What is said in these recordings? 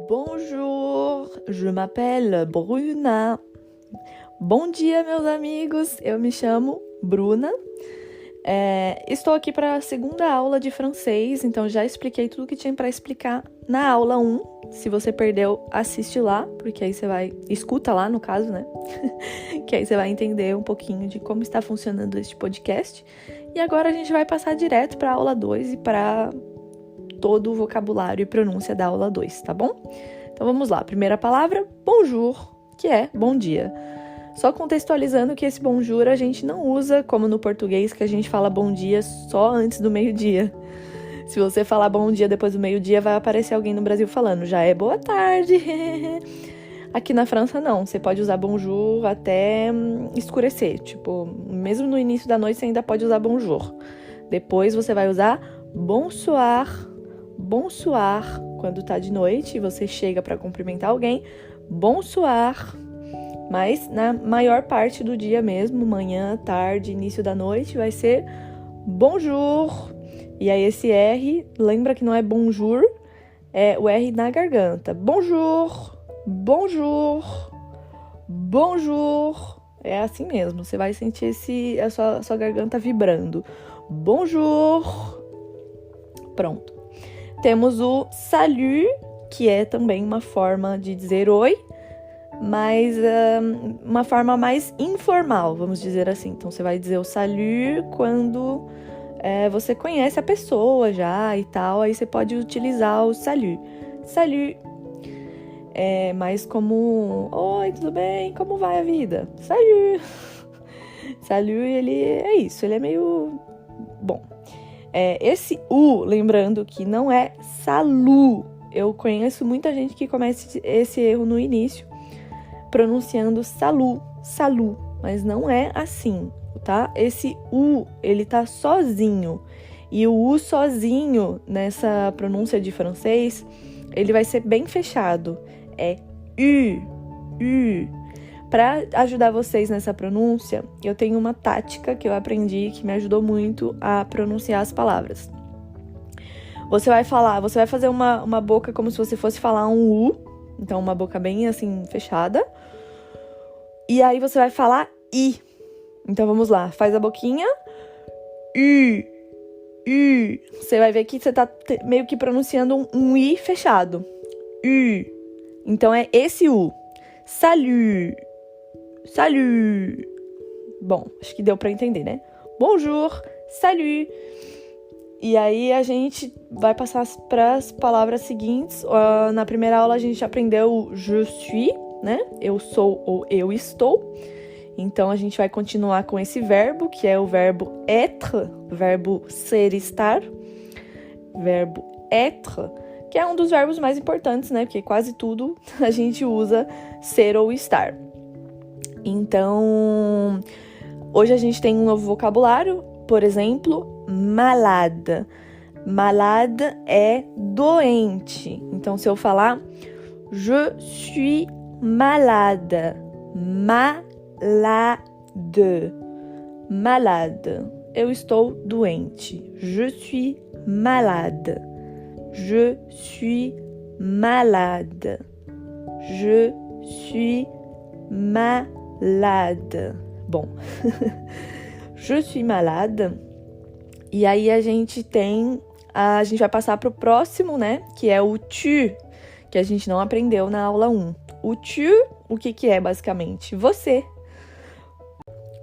Bonjour, je m'appelle Bruna. Bom dia, meus amigos, eu me chamo Bruna. Estou aqui para a segunda aula de francês, então já expliquei tudo que tinha para explicar na aula 1. Se você perdeu, assiste lá, porque aí você escuta lá no caso, né? Que aí você vai entender um pouquinho de como está funcionando este podcast. E agora a gente vai passar direto para a aula 2 e para todo o vocabulário e pronúncia da aula 2, tá bom? Então vamos lá, primeira palavra, bonjour, que é bom dia. Só contextualizando que esse bonjour a gente não usa como no português, que a gente fala bom dia só antes do meio-dia. Se você falar bom dia depois do meio-dia, vai aparecer alguém no Brasil falando, já é boa tarde. Aqui na França não, você pode usar bonjour até escurecer, tipo, mesmo no início da noite você ainda pode usar bonjour. Depois você vai usar bonsoir, quando tá de noite e você chega para cumprimentar alguém, bonsoir. Mas na maior parte do dia mesmo, manhã, tarde, início da noite, vai ser bonjour. E aí esse R, lembra que não é bonjour, é o R na garganta. Bonjour, bonjour, bonjour. É assim mesmo, você vai sentir a sua garganta vibrando. Bonjour. Pronto. Temos o salut, que é também uma forma de dizer oi, mas uma forma mais informal, vamos dizer assim. Então, você vai dizer o salut quando você conhece a pessoa já e tal, aí você pode utilizar o salut. Salut. É mais como, oi, tudo bem? Como vai a vida? Salut. Salut, ele é isso, ele é meio bom. Esse U, lembrando que não é salut. Eu conheço muita gente que comete esse erro no início, pronunciando salut, mas não é assim, tá? Esse U, ele tá sozinho. E o U sozinho, nessa pronúncia de francês, ele vai ser bem fechado. É U. Para ajudar vocês nessa pronúncia, eu tenho uma tática que eu aprendi que me ajudou muito a pronunciar as palavras. Você vai fazer uma boca como se você fosse falar um U, então uma boca bem assim fechada. E aí você vai falar I. Então vamos lá, faz a boquinha. U. Você vai ver que você tá meio que pronunciando um I fechado. U. Então é esse U. Salut. Bom, acho que deu pra entender, né? Bonjour, salut. E aí a gente vai passar para as palavras seguintes. Na primeira aula a gente aprendeu o je suis, né? Eu sou ou eu estou. Então a gente vai continuar com esse verbo, que é o verbo être, verbo ser, estar. Verbo être, que é um dos verbos mais importantes, né? Porque quase tudo a gente usa ser ou estar. Então, hoje a gente tem um novo vocabulário, por exemplo, malade. Malade é doente. Então, se eu falar, je suis malade. Malade. Eu estou doente. Je suis malade. Je suis malade. Je suis malade. Bom, je suis malade. E aí a gente vai passar pro próximo, né? Que é o tu, que a gente não aprendeu na aula 1. O tu, o que é basicamente? Você.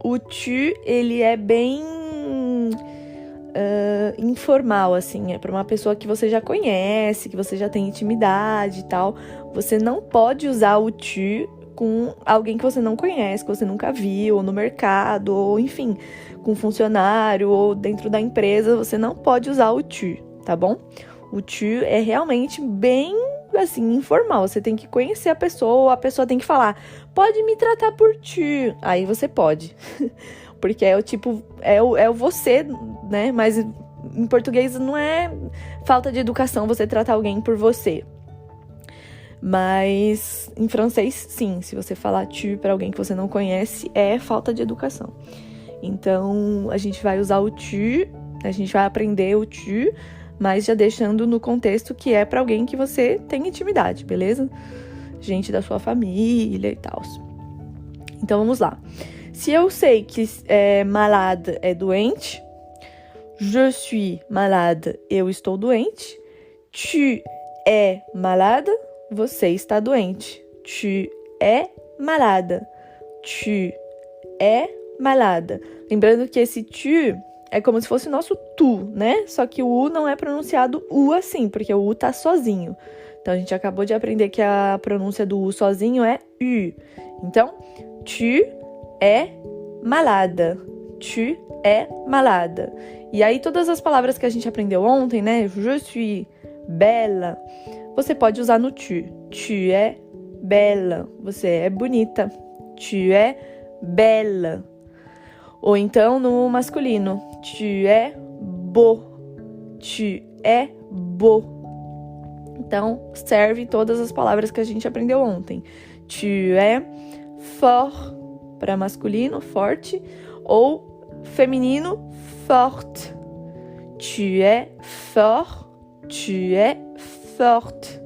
O tu, ele é bem informal, assim. É para uma pessoa que você já conhece, que você já tem intimidade e tal. Você não pode usar o tu com alguém que você não conhece, que você nunca viu, ou no mercado, ou enfim, com um funcionário, ou dentro da empresa, você não pode usar o tu, tá bom? O tu é realmente bem, assim, informal, você tem que conhecer a pessoa tem que falar, pode me tratar por tu, aí você pode, porque é o tipo, é o você, né, mas em português não é falta de educação você tratar alguém por você. Mas em francês, sim, se você falar tu para alguém que você não conhece, é falta de educação. Então, a gente vai usar o tu, a gente vai aprender o tu, mas já deixando no contexto que é pra alguém que você tem intimidade, beleza? Gente da sua família e tal. Então, vamos lá. Se eu sei que malade é doente, je suis malade, eu estou doente. Tu es malade, você está doente. Tu es malade. Tu es malade. Lembrando que esse tu é como se fosse o nosso tu, né? Só que o U não é pronunciado U assim, porque o U tá sozinho. Então, a gente acabou de aprender que a pronúncia do U sozinho é U. Então, tu es malade. Tu es malade. E aí, todas as palavras que a gente aprendeu ontem, né? Je suis belle. Você pode usar no tu. Tu es belle. Você é bonita. Tu es belle. Ou então, no masculino. Tu es beau. Tu es beau. Então, serve todas as palavras que a gente aprendeu ontem. Tu es fort para masculino, forte. Ou feminino, forte. Tu es fort. Tu es forte.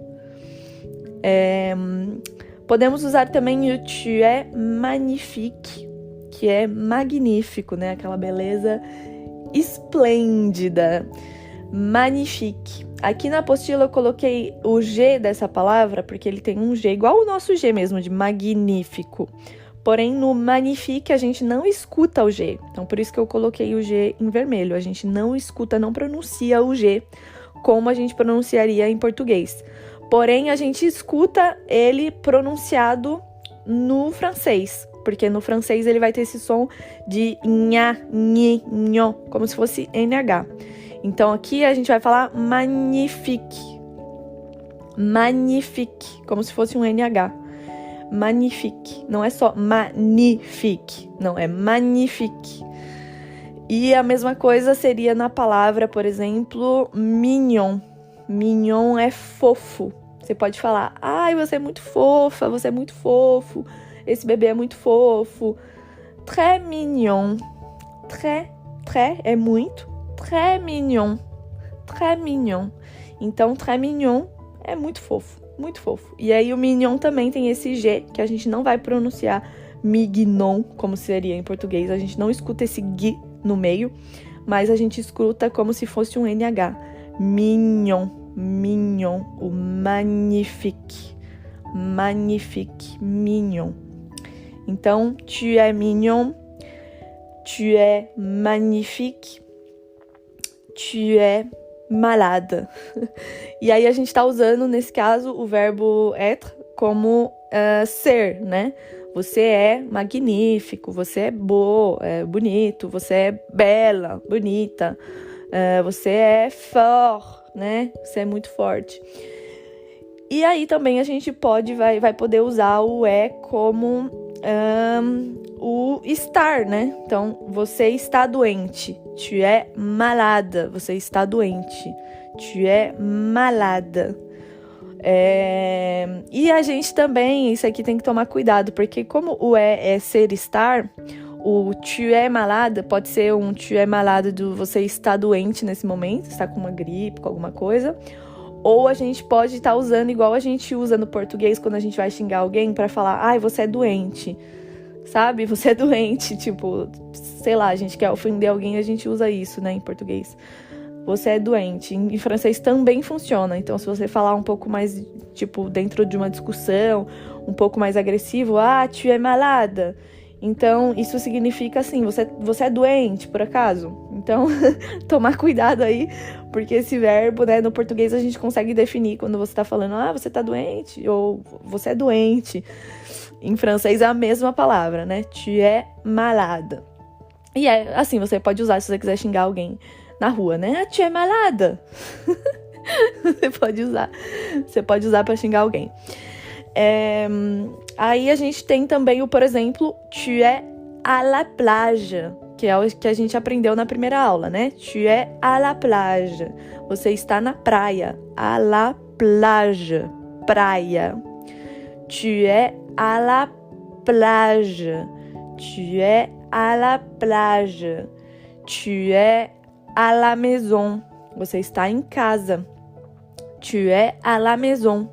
Podemos usar também o tu es magnifique, que é magnífico, né? Aquela beleza esplêndida. Magnifique. Aqui na apostila eu coloquei o G dessa palavra, porque ele tem um G igual o nosso G mesmo, de magnífico. Porém, no magnifique a gente não escuta o G. Então, por isso que eu coloquei o G em vermelho. A gente não escuta, não pronuncia o G como a gente pronunciaria em português. Porém, a gente escuta ele pronunciado no francês. Porque no francês ele vai ter esse som de nha, nhi, nho, como se fosse NH. Então, aqui a gente vai falar magnifique. Magnifique, como se fosse um NH. Magnifique. Não é só magnifique, não, é magnifique. E a mesma coisa seria na palavra, por exemplo, mignon. Mignon é fofo. Você pode falar, ai, você é muito fofa, você é muito fofo. Esse bebê é muito fofo. Très mignon. Très é muito. Très mignon. Très mignon. Então, très mignon é muito fofo. Muito fofo. E aí, o mignon também tem esse G, que a gente não vai pronunciar mignon, como seria em português. A gente não escuta esse G no meio, mas a gente escuta como se fosse um NH. Mignon. Mignon. O magnifique. Magnifique. Mignon. Então, tu es mignon, tu es magnifique, tu es malade. E aí a gente tá usando, nesse caso, o verbo être como ser, né? Você é magnífico, você é beau, bonito, você é bela, bonita, você é fort, né? Você é muito forte. E aí também a gente vai poder usar o como o estar, né? Então, você está doente. Tu es malade. Você está doente. Tu es malade. E a gente também, isso aqui tem que tomar cuidado, porque como o é ser estar, o tu es malade pode ser um tu es malade do você está doente nesse momento, está com uma gripe, com alguma coisa. Ou a gente pode estar usando igual a gente usa no português quando a gente vai xingar alguém pra falar, ai, você é doente, sabe? Você é doente, tipo, sei lá, a gente quer ofender alguém, a gente usa isso, né, em português. Você é doente. Em francês também funciona, então se você falar um pouco mais, tipo, dentro de uma discussão, um pouco mais agressivo, ah, tu es malade. Então, isso significa assim, você é doente, por acaso? Então, tomar cuidado aí, porque esse verbo, né, no português a gente consegue definir quando você tá falando, ah, você tá doente, ou você é doente. Em francês é a mesma palavra, né? Tu es malade. E assim, você pode usar se você quiser xingar alguém na rua, né? Ah, tu es malade. Você pode usar pra xingar alguém. Aí a gente tem também por exemplo, tu es à la plage, que é o que a gente aprendeu na primeira aula, né? Tu es à la plage. Você está na praia. À la plage. Praia. Tu es à la plage. Tu es à la plage. Tu es à la maison. Você está em casa. Tu es à la maison.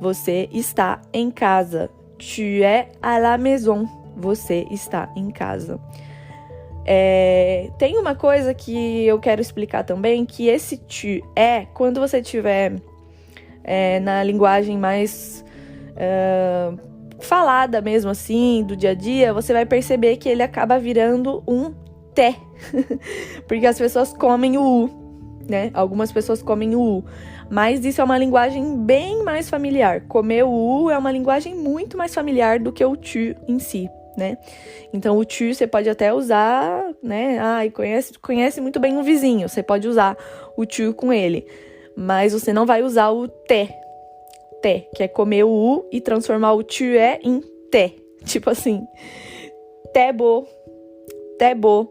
Você está em casa. Tu es à la maison. Você está em casa. Tem uma coisa que eu quero explicar também, que esse tu é, quando você tiver na linguagem mais falada mesmo assim, do dia a dia, você vai perceber que ele acaba virando um té. Porque as pessoas comem o U, né? Algumas pessoas comem o U. Mas isso é uma linguagem bem mais familiar. Comer o U é uma linguagem muito mais familiar do que o tu em si, né? Então, o tu você pode até usar, né? Conhece muito bem um vizinho. Você pode usar o tu com ele. Mas você não vai usar o té. Té, que é comer o U e transformar o tu é em té. Tipo assim, té beau, té beau.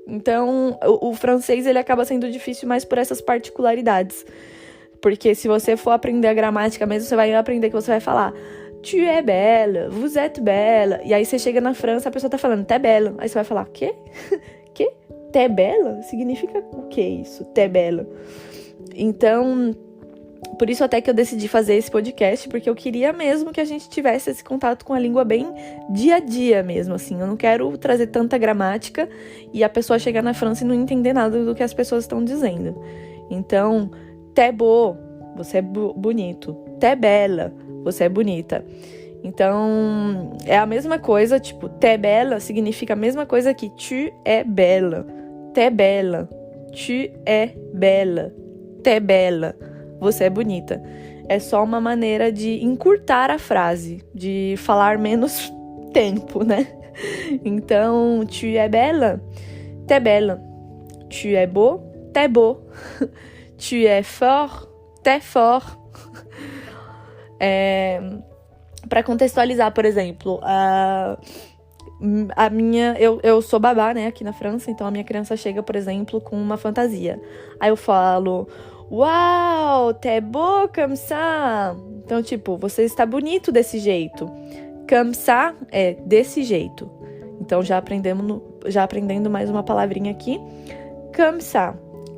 Então, o francês, ele acaba sendo difícil mais por essas particularidades. Porque se você for aprender a gramática mesmo, você vai aprender que você vai falar tu es belle, vous êtes belle. E aí você chega na França, a pessoa tá falando t'es belle. Aí você vai falar, quê? Quê? T'es belle? Significa o que isso? T'es belle. Então, por isso até que eu decidi fazer esse podcast, porque eu queria mesmo que a gente tivesse esse contato com a língua bem dia a dia mesmo, assim. Eu não quero trazer tanta gramática e a pessoa chegar na França e não entender nada do que as pessoas estão dizendo. Então, t'es beau, você é bonito. T'es belle, você é bonita. Então, é a mesma coisa, tipo, t'es belle significa a mesma coisa que tu es belle. T'es belle, tu es belle, t'es belle. Você é bonita. É só uma maneira de encurtar a frase, de falar menos tempo, né? Então, tu es belle, t'es belle. Tu es beau, t'es beau. Tu es fort, t'es fort. Para contextualizar, por exemplo, eu sou babá, né, aqui na França, então a minha criança chega, por exemplo, com uma fantasia. Aí eu falo, uau, t'es beau comme ça. Então, tipo, você está bonito desse jeito. Comme ça é desse jeito. Então, já aprendendo mais uma palavrinha aqui. Comme ça,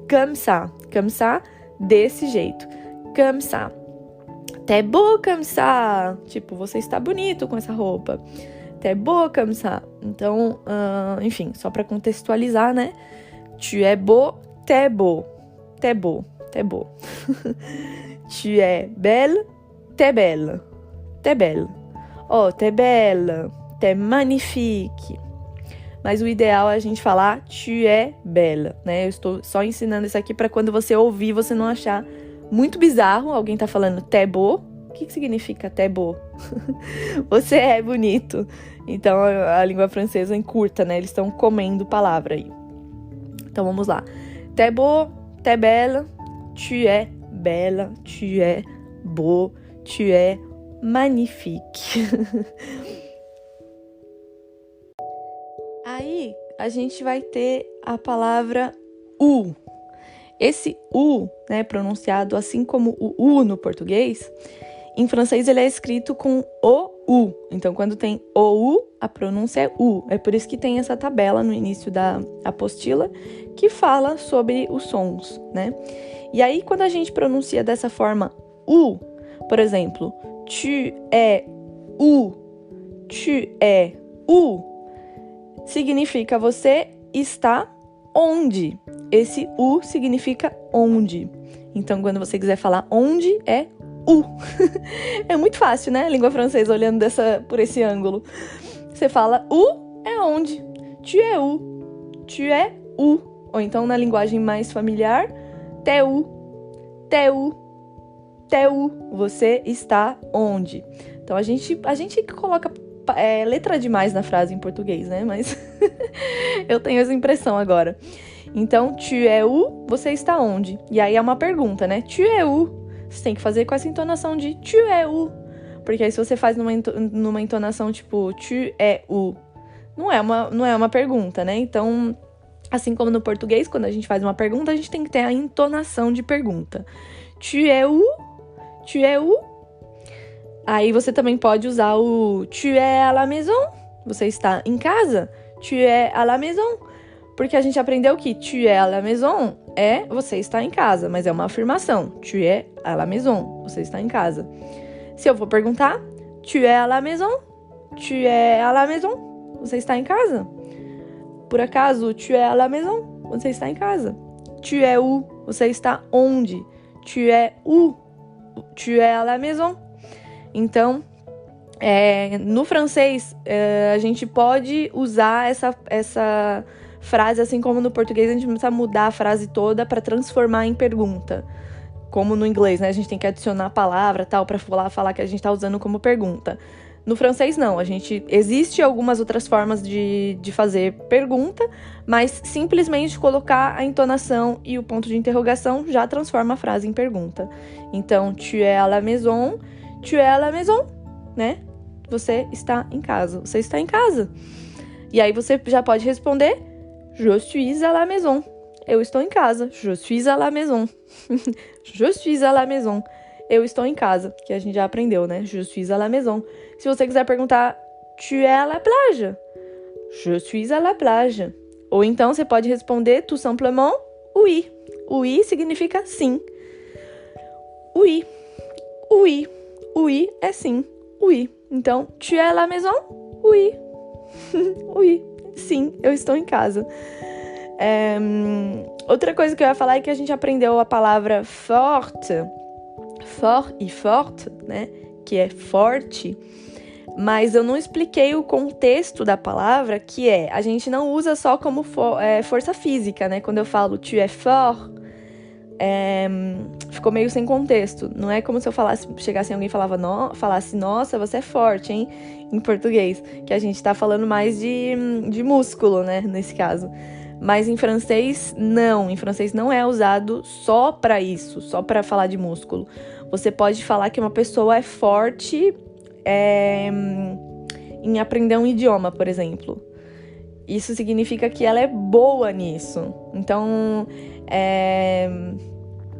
comme ça, comme ça, desse jeito. Comme ça. T'es beau comme ça. Tipo, você está bonito com essa roupa. T'es beau comme ça. Então, enfim, só para contextualizar, né? Tu es beau, t'es beau. T'es beau. T'es beau. Tu es belle, t'es belle. T'es belle. Oh, t'es belle. T'es magnifique. Mas o ideal é a gente falar tu es belle, né? Eu estou só ensinando isso aqui para quando você ouvir, você não achar muito bizarro. Alguém tá falando t'es beau. O que significa t'es beau? Você é bonito. Então, a língua francesa encurta, né? Eles estão comendo palavra aí. Então, vamos lá. T'es beau, t'es belle. Tu es belle, tu es beau, tu es magnifique. Aí, a gente vai ter a palavra U. Esse U, né, pronunciado assim como o U no português, em francês ele é escrito com o U. Então, quando tem o U, a pronúncia é U. É por isso que tem essa tabela no início da apostila que fala sobre os sons, né? E aí, quando a gente pronuncia dessa forma U, por exemplo, tu es U, tu es U, significa você está onde. Esse U significa onde. Então, quando você quiser falar onde, é U. É muito fácil, né? A língua francesa, olhando por esse ângulo. Você fala U é onde. Tu es où. Tu es où. Ou então, na linguagem mais familiar, t'es où. T'es où. T'es où. Você está onde. Então, a gente coloca letra demais na frase em português, né? Mas eu tenho essa impressão agora. Então, tu es où, você está onde? E aí é uma pergunta, né? Tu es où? Você tem que fazer com essa entonação de tu es où. Porque aí se você faz numa entonação tipo tu es où, não é uma pergunta, né? Então, assim como no português, quando a gente faz uma pergunta, a gente tem que ter a entonação de pergunta. Tu es où? Tu es où? Aí você também pode usar o tu es à la maison. Você está em casa? Tu es à la maison? Porque a gente aprendeu que tu es à la maison é você está em casa, mas é uma afirmação. Tu es à la maison, você está em casa. Se eu for perguntar, tu es à la maison? Tu es à la maison? Você está em casa? Por acaso, tu es à la maison? Você está em casa. Tu es où? Você está onde? Tu es où? Tu es à la maison? Então, no francês, a gente pode usar essa frase, assim como no português, a gente precisa mudar a frase toda para transformar em pergunta. Como no inglês, né? A gente tem que adicionar a palavra tal para falar que a gente está usando como pergunta. No francês, não. Existe algumas outras formas de fazer pergunta, mas simplesmente colocar a entonação e o ponto de interrogação já transforma a frase em pergunta. Então, tu es à la maison, tu es à la maison, né? Você está em casa. Você está em casa. E aí você já pode responder, je suis à la maison. Eu estou em casa. Je suis à la maison. Je suis à la maison. Eu estou em casa, que a gente já aprendeu, né? Je suis à la maison. Se você quiser perguntar, tu es à la plage? Je suis à la plage. Ou então você pode responder tout simplement, oui. Oui significa sim. Oui. Oui. Oui é sim. Oui. Então, tu es à la maison? Oui. Oui. Sim, eu estou em casa. Outra coisa que eu ia falar é que a gente aprendeu a palavra forte, fort e forte, né? Que é forte. Mas eu não expliquei o contexto da palavra, que a gente não usa só como força física, né? Quando eu falo tu es fort, ficou meio sem contexto. Não é como se eu chegasse alguém e falasse, nossa, você é forte, hein? Em português, que a gente tá falando mais de músculo, né? Nesse caso. Mas em francês, não. Em francês não é usado só pra isso, só pra falar de músculo. Você pode falar que uma pessoa é forte em aprender um idioma, por exemplo. Isso significa que ela é boa nisso. Então,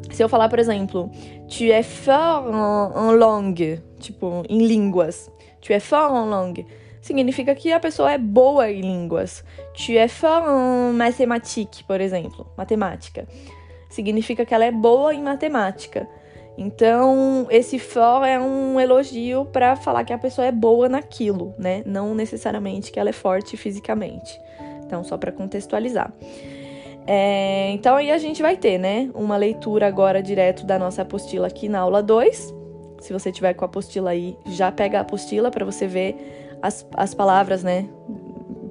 se eu falar, por exemplo, tu es fort en langue, tipo, em línguas. Tu es fort en langue. Significa que a pessoa é boa em línguas. Tu es fort en mathématiques, por exemplo. Matemática. Significa que ela é boa em matemática. Então, esse fort é um elogio para falar que a pessoa é boa naquilo, né? Não necessariamente que ela é forte fisicamente. Então, só para contextualizar. Então, aí a gente vai ter, né? Uma leitura agora direto da nossa apostila aqui na aula 2. Se você tiver com a apostila aí, já pega a apostila para você ver as palavras, né?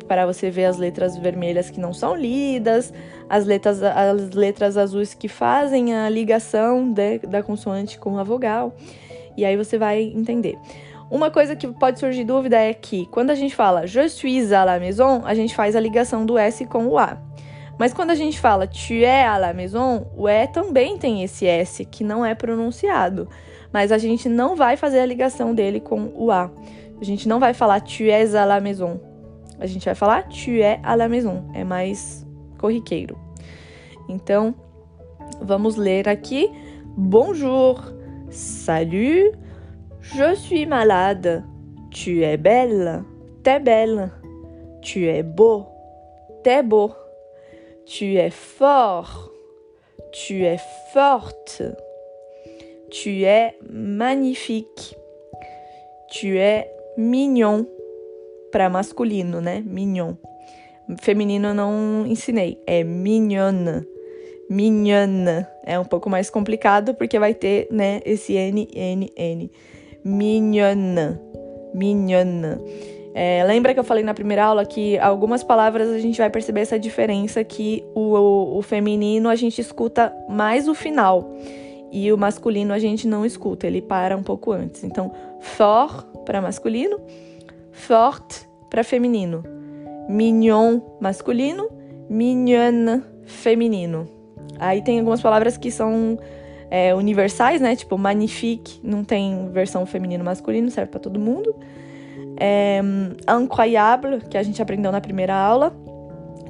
Para você ver as letras vermelhas que não são lidas, as letras azuis que fazem a ligação da consoante com a vogal. E aí você vai entender. Uma coisa que pode surgir dúvida é que quando a gente fala je suis à la maison, a gente faz a ligação do S com o A. Mas quando a gente fala tu es à la maison, o E também tem esse S que não é pronunciado. Mas a gente não vai fazer a ligação dele com o A. A gente não vai falar tu es à la maison. A gente vai falar tu es à la maison. É mais corriqueiro. Então, vamos ler aqui. Bonjour. Salut. Je suis malade. Tu es belle. T'es belle. Tu es beau. T'es beau. Tu es fort. Tu es forte. Tu es magnifique. Tu es mignon. Para masculino, né? Mignon. Feminino eu não ensinei. É mignonne. Mignonne. É um pouco mais complicado porque vai ter, né, esse N. Mignonne. Mignonne. Lembra que eu falei na primeira aula que algumas palavras a gente vai perceber essa diferença, que o feminino a gente escuta mais o final e o masculino a gente não escuta, ele para um pouco antes. Então, fort para masculino, forte para feminino, mignon masculino, mignonne feminino. Aí tem algumas palavras que são universais, né? Tipo magnifique, não tem versão feminino masculino, serve para todo mundo. Incroyable, que a gente aprendeu na primeira aula,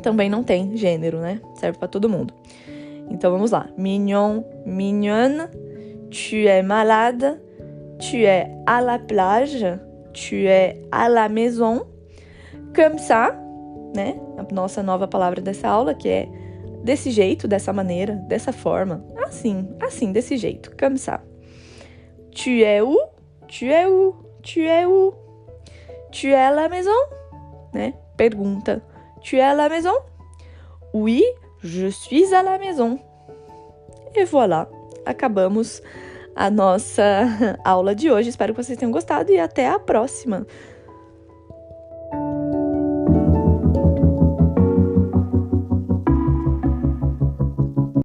também não tem gênero, né? Serve para todo mundo. Então vamos lá. Mignon, mignonne, tu es malade, tu es à la plage, tu es à la maison. Comme ça, né? A nossa nova palavra dessa aula, que é desse jeito, dessa maneira, dessa forma. Assim, desse jeito. Comme ça. Tu es où? Tu es où? Tu es où? Tu es à la maison? Né? Pergunta. Tu es à la maison? Oui, je suis à la maison. E voilà. Acabamos a nossa aula de hoje. Espero que vocês tenham gostado e até a próxima.